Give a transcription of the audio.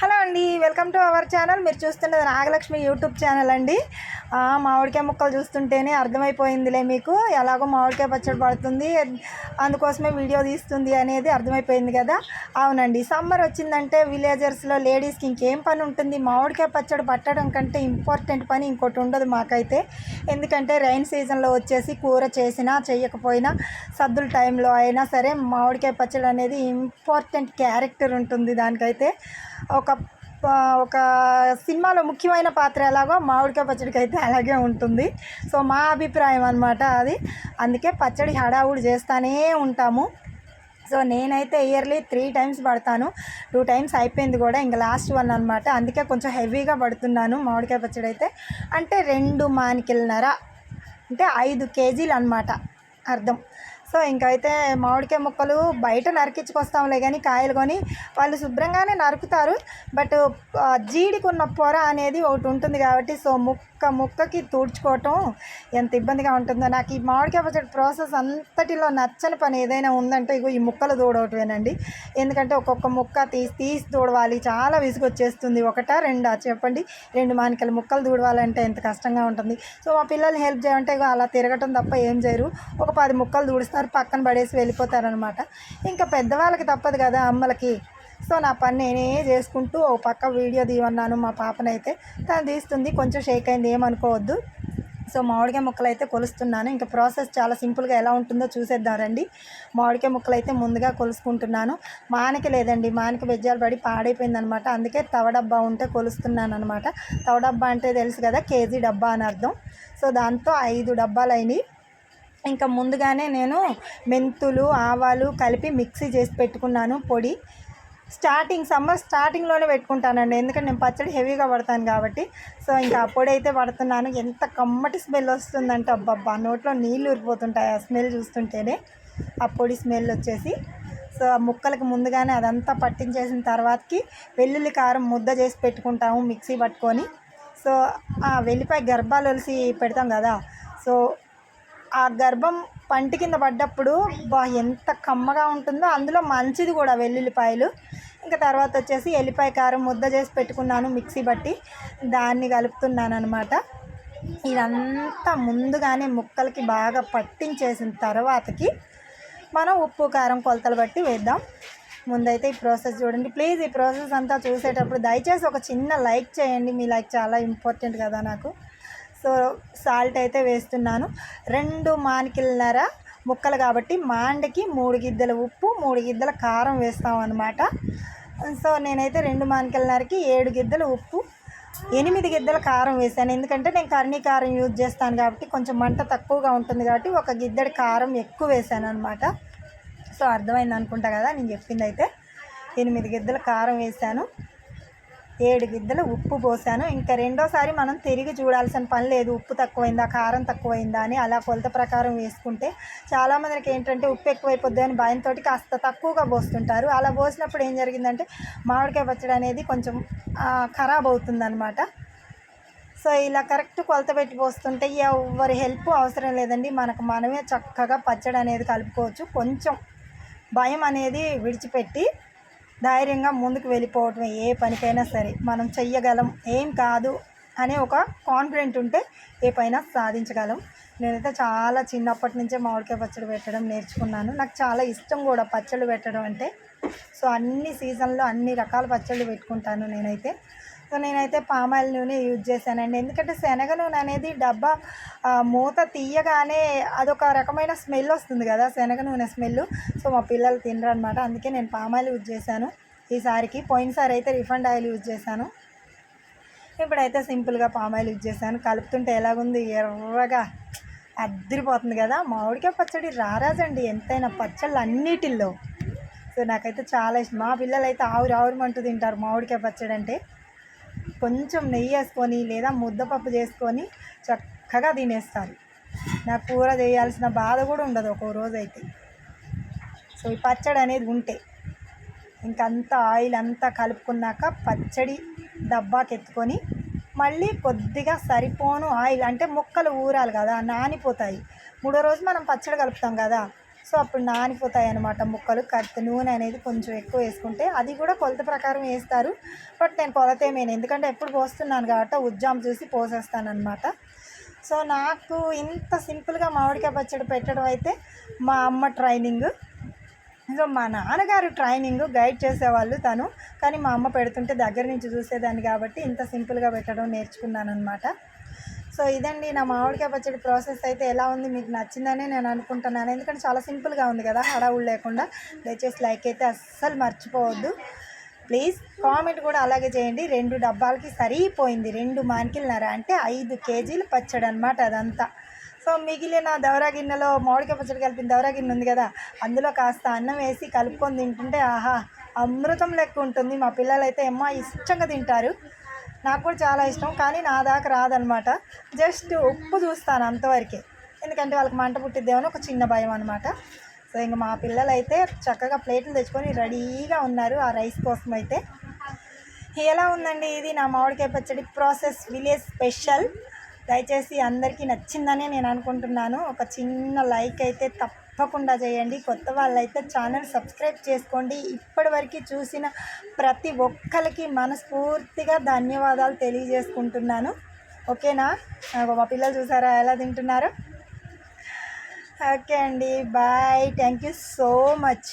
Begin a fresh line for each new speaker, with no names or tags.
Hello అండి, welcome to our channel. మీరు చూస్తున్నది నాగలక్ష్మి యూట్యూబ్ ఛానల్ అండి. మామిడికాయ ముక్కలు చూస్తుంటేనే అర్థమైపోయిందిలే మీకు, ఎలాగో మామిడికాయ పచ్చడి పడుతుంది, అందుకోసమే వీడియో తీస్తుంది అనేది అర్థమైపోయింది కదా. అవునండి, సమ్మర్ వచ్చిందంటే విలేజర్స్లో లేడీస్కి ఇంకేం పని ఉంటుంది? మామిడికాయ పచ్చడి పట్టడం కంటే ఇంపార్టెంట్ పని ఇంకోటి ఉండదు మాకైతే. ఎందుకంటే రైన్ సీజన్లో వచ్చేసి కూర చేసినా చేయకపోయినా సద్దుల టైంలో అయినా సరే మామిడికాయ పచ్చడి అనేది ఇంపార్టెంట్ క్యారెక్టర్ ఉంటుంది దానికైతే. ఒక సినిమాలో ముఖ్యమైన పాత్ర ఎలాగో మామిడికాయ పచ్చడికి అయితే అలాగే ఉంటుంది. సో మా అభిప్రాయం అనమాట అది. అందుకే పచ్చడి హడావుడి చేస్తూనే ఉంటాము. సో నేనైతే ఇయర్లీ 3 times పడతాను. 2 times అయిపోయింది కూడా, ఇంకా లాస్ట్ వన్ అనమాట. అందుకే కొంచెం హెవీగా పడుతున్నాను మామిడికాయ పచ్చడి అయితే. అంటే 2 మానికలన్నర అంటే 5 kgs అనమాట అర్థం. సో ఇంకైతే మామిడికాయ ముక్కలు బయట నరికించుకొస్తాంలే కానీ కాయలు కొని వాళ్ళు శుభ్రంగానే నరుకుతారు. బట్ జీడికున్న పొర అనేది ఒకటి ఉంటుంది కాబట్టి సో ముక్కకి తుడుచుకోవటం ఎంత ఇబ్బందిగా ఉంటుందో. నాకు ఈ మామిడికాయ పచ్చడి ప్రాసెస్ అంతటిలో నచ్చని పని ఏదైనా ఉందంటే ఇగో ఈ ముక్కలు దూడవటమేనండి. ఎందుకంటే ఒక్కొక్క ముక్క తీసి దూడవాలి, చాలా విసుగొచ్చేస్తుంది. ఒకటా రెండా చెప్పండి? 2 మానికల ముక్కలు దూడవాలంటే ఎంత కష్టంగా ఉంటుంది. సో మా పిల్లల్ని హెల్ప్ చేయాలంటే ఇగో అలా తిరగటం తప్ప ఏం చేయరు. ఒక 10 ముక్కలు దూడిస్తారు, పక్కన పడేసి వెళ్ళిపోతారనమాట. ఇంకా పెద్దవాళ్ళకి తప్పదు కదా, అమ్మలకి. సో నా పని నేనే చేసుకుంటూ ఓ పక్క వీడియో తీయమన్నాను మా పాపనైతే, తను తీస్తుంది. కొంచెం షేక్ అయింది, ఏమనుకోవద్దు. సో మామిడికాయ ముక్కలు అయితే కొలుస్తున్నాను. ఇంకా ప్రాసెస్ చాలా సింపుల్గా ఎలా ఉంటుందో చూసేద్దాం రండి. మామిడికాయ ముక్కలు అయితే ముందుగా కొలుసుకుంటున్నాను. మానకి లేదండి, మానకి బెజ్జాలు పడి పాడైపోయిందనమాట. అందుకే తవ డబ్బా ఉంటే కొలుస్తున్నాను అనమాట. తవ డబ్బా అంటే తెలుసు కదా, కేజీ డబ్బా అని అర్థం. సో దాంతో 5 డబ్బాలు అయినాయి. ఇంకా ముందుగానే నేను మెంతులు ఆవాలు కలిపి మిక్సీ చేసి పెట్టుకున్నాను పొడి. సమ్మర్ స్టార్టింగ్లోనే పెట్టుకుంటానండి, ఎందుకంటే నేను పచ్చడి హెవీగా పడతాను కాబట్టి. సో ఇంకా ఆ పొడి అయితే పడుతున్నాను. ఎంత కమ్మటి స్మెల్ వస్తుందంటే అబ్బబ్బా, నోట్లో నీళ్ళు ఊరిపోతుంటాయి ఆ స్మెల్ చూస్తుంటేనే, ఆ పొడి స్మెల్ వచ్చేసి. సో ఆ ముక్కలకి ముందుగానే అదంతా పట్టించేసిన తర్వాతకి వెల్లుల్లి కారం ముద్ద చేసి పెట్టుకుంటాము మిక్సీ పట్టుకొని. సో ఆ వెల్లిపాయ గర్భాలు ఒలిసి పెడతాం కదా, సో ఆ గర్భం పంటి కింద పడ్డప్పుడు ఎంత కమ్మగా ఉంటుందో. అందులో మంచిది కూడా వెల్లుల్లిపాయలు. ఇంకా తర్వాత వచ్చేసి ఎల్లిపాయ కారం ముద్ద చేసి పెట్టుకున్నాను మిక్సీ బట్టి, దాన్ని కలుపుతున్నాను అనమాట. ఇదంతా ముందుగానే ముక్కలకి బాగా పట్టించేసిన తర్వాతకి మనం ఉప్పు కారం కొలతలు బట్టి వేద్దాం. ముందైతే ఈ ప్రాసెస్ చూడండి ప్లీజ్. ఈ ప్రాసెస్ అంతా చూసేటప్పుడు దయచేసి ఒక చిన్న లైక్ చేయండి, మీ లైక్ చాలా ఇంపార్టెంట్ కదా నాకు. సో సాల్ట్ అయితే వేస్తున్నాను. 2 మానికలన్నర ముక్కలు కాబట్టి మాండకి 3 గిద్దల ఉప్పు 3 గిద్దల కారం వేస్తాం అన్నమాట. సో నేనైతే 2 మానికలన్నరకి 7 గిద్దల ఉప్పు 8 గిద్దల కారం వేసాను. ఎందుకంటే నేను కర్నీ కారం యూజ్ చేస్తాను కాబట్టి కొంచెం మంట తక్కువగా ఉంటుంది కాబట్టి 1 గిద్దడి కారం ఎక్కువ వేసాను అనమాట. సో అర్థమైంది అనుకుంటా కదా నేను చెప్పింది అయితే. 8 గిద్దల కారం వేసాను, 7 గిద్దలు ఉప్పు పోసాను. ఇంకా రెండోసారి మనం తిరిగి చూడాల్సిన పని లేదు, ఉప్పు తక్కువైందా కారం తక్కువైందా అని. అలా కొలత ప్రకారం వేసుకుంటే చాలామందికి ఏంటంటే ఉప్పు ఎక్కువైపోద్ది అని భయంతో కాస్త తక్కువగా పోస్తుంటారు. అలా పోసినప్పుడు ఏం జరిగిందంటే మామిడికాయ పచ్చడి అనేది కొంచెం ఖరాబ్ అవుతుందన్నమాట. సో ఇలా కరెక్ట్ కొలత పెట్టి పోస్తుంటే ఎవరి హెల్ప్ అవసరం లేదండి, మనమే చక్కగా పచ్చడి అనేది కలుపుకోవచ్చు. కొంచెం భయం అనేది విడిచిపెట్టి ధైర్యంగా ముందుకు వెళ్ళిపోవటమే. ఏ పనికైనా సరే మనం చెయ్యగలం, ఏం కాదు అనే ఒక కాన్ఫిడెంట్ ఉంటే ఏ పైన సాధించగలం. నేనైతే చాలా చిన్నప్పటి నుంచే మామిడికాయ పచ్చడి పెట్టడం నేర్చుకున్నాను. నాకు చాలా ఇష్టం కూడా పచ్చళ్ళు పెట్టడం అంటే. సో అన్ని సీజన్లో అన్ని రకాల పచ్చళ్ళు పెట్టుకుంటాను నేనైతే. సో నేనైతే పామాయిల్ నూనె యూజ్ చేశానండి, ఎందుకంటే శనగ నూనె అనేది డబ్బా మూత తీయగానే అదొక రకమైన స్మెల్ వస్తుంది కదా, శనగ నూనె స్మెల్. సో మా పిల్లలు తినరు అనమాట, అందుకే నేను పామాయిల్ యూజ్ చేశాను ఈసారికి. పోయినసారి అయితే రిఫండ్ ఆయిల్ యూజ్ చేశాను, ఇప్పుడైతే సింపుల్గా పామాయిల్ యూజ్ చేశాను. కలుపుతుంటే ఎలాగుంది, ఎర్రగా అద్దరిపోతుంది కదా. మామిడికాయ పచ్చడి రారాజండి ఎంతైనా పచ్చళ్ళు అన్నిటిల్లో. సో నాకైతే చాలా ఇష్టం. మా పిల్లలు అయితే ఆవురమంటూ తింటారు మామిడికాయ పచ్చడి అంటే. కొంచెం నెయ్యి వేసుకొని లేదా ముద్దపప్పు చేసుకొని చక్కగా తినేస్తారు. నాకు కూర చేయాల్సిన బాధ కూడా ఉండదు ఒక్కో రోజు అయితే. సో ఈ పచ్చడి అనేది ఉంటే ఇంకంతా ఆయిల్ అంతా కలుపుకున్నాక పచ్చడి డబ్బాకి ఎత్తుకొని మళ్ళీ కొద్దిగా సరిపోను ఆయిల్, అంటే ముక్కలు ఊరాలి కదా, నానిపోతాయి. 3వ రోజు మనం పచ్చడి కలుపుతాం కదా, సో అప్పుడు నానిపోతాయి అన్నమాట ముక్కలు. నూనె అనేది కొంచెం ఎక్కువ వేసుకుంటే, అది కూడా కొలత ప్రకారం వేస్తారు. బట్ నేను కొలత ఏమేను, ఎందుకంటే ఎప్పుడు పోస్తున్నాను కాబట్టి ఉజ్జాము చూసి పోసేస్తానమాట. సో నాకు ఇంత సింపుల్గా మామిడికాయ పచ్చడి పెట్టడం అయితే మా అమ్మ ట్రైనింగ్. సో మా నాన్నగారు ట్రైనింగ్ గైడ్ చేసేవాళ్ళు తను, కానీ మా అమ్మ పెడుతుంటే దగ్గర నుంచి చూసేదాన్ని కాబట్టి ఇంత సింపుల్గా పెట్టడం నేర్చుకున్నాను అనమాట. సో ఇదండి నా మామిడికాయ పచ్చడి ప్రాసెస్ అయితే. ఎలా ఉంది, మీకు నచ్చిందని నేను అనుకుంటున్నాను, ఎందుకంటే చాలా సింపుల్గా ఉంది కదా, హడావుడు లేకుండా. దయచేసి లైక్ అయితే అస్సలు మర్చిపోవద్దు ప్లీజ్. కామెంట్ కూడా అలాగే చేయండి. 2 డబ్బాలకి సరిపోయింది, 2 మానికలున్నర, అంటే 5 కేజీలు పచ్చడి అనమాట అదంతా. సో మిగిలిన దవరా గిన్నెలో మామిడికాయ పచ్చడి కలిపిన దవరా గిన్నె ఉంది కదా, అందులో కాస్త అన్నం వేసి కలుపుకొని తింటుంటే ఆహా అమృతం లెక్క ఉంటుంది. మా పిల్లలు అయితే ఇష్టంగా తింటారు, నాకు కూడా చాలా ఇష్టం. కానీ నా దాకా రాదనమాట, జస్ట్ ఉప్పు చూస్తాను అంతవరకే, ఎందుకంటే వాళ్ళకి మంట పుట్టిద్దేమో ఒక చిన్న భయం అనమాట. సో ఇంక మా పిల్లలు అయితే చక్కగా ప్లేట్లు తెచ్చుకొని రెడీగా ఉన్నారు ఆ రైస్ కోసం అయితే. ఎలా ఉందండి ఇది నా మామిడికాయ పచ్చడి ప్రాసెస్, విలేజ్ స్పెషల్. దయచేసి అందరికీ నచ్చిందనే నేను అనుకుంటున్నాను. ఒక చిన్న లైక్ అయితే తప్పకుండా చేయండి. కొత్త వాళ్ళైతే ఛానల్ సబ్స్క్రైబ్ చేసుకోండి. ఇప్పటివరకు చూసిన ప్రతి ఒక్కరికి మనస్ఫూర్తిగా ధన్యవాదాలు తెలియజేసుకుంటున్నాను. ఓకేనా? మా పిల్లలు చూసారా ఎలా తింటున్నారో. ఓకే అండి, bye, thank you so much.